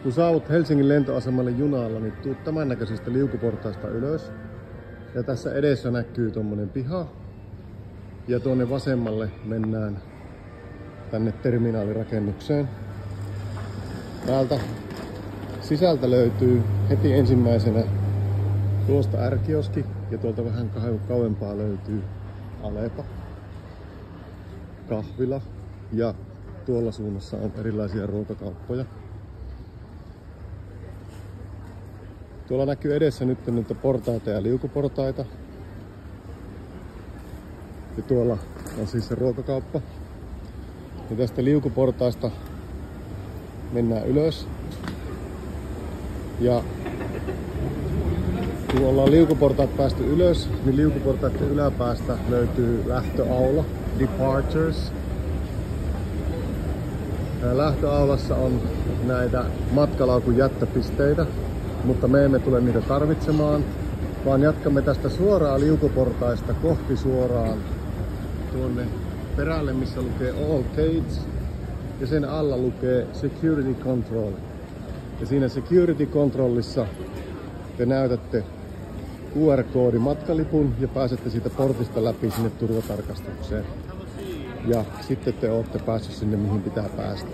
Kun saavut Helsingin lentoasemalle junalla, niin tuut tämän näköisistä liukuportaista ylös. Ja tässä edessä näkyy tommonen piha. Ja tuonne vasemmalle mennään tänne terminaalirakennukseen. Täältä sisältä löytyy heti ensimmäisenä tuosta R-kioski ja tuolta vähän kauempaa löytyy Alepa, kahvila ja tuolla suunnassa on erilaisia ruokakauppoja. Tuolla näkyy edessä nyt niitä portaita ja liukuportaita. Ja tuolla on siis se ruokakauppa. Ja tästä liukuportaista mennään ylös. Ja kun ollaan liukuportaat päästy ylös, niin liukuportaiden yläpäästä löytyy lähtöaula, Departures. Lähtöaulassa on näitä matkalaukun jättöpisteitä, mutta me emme tule niitä tarvitsemaan, vaan jatkamme tästä suoraan liukuportaista kohti suoraan tuonne perälle, missä lukee All Gates, ja sen alla lukee Security Control. Ja siinä Security Controlissa te näytätte QR-koodi matkalipun ja pääsette siitä portista läpi sinne turvatarkastukseen. Ja sitten te olette päässeet sinne, mihin pitää päästä.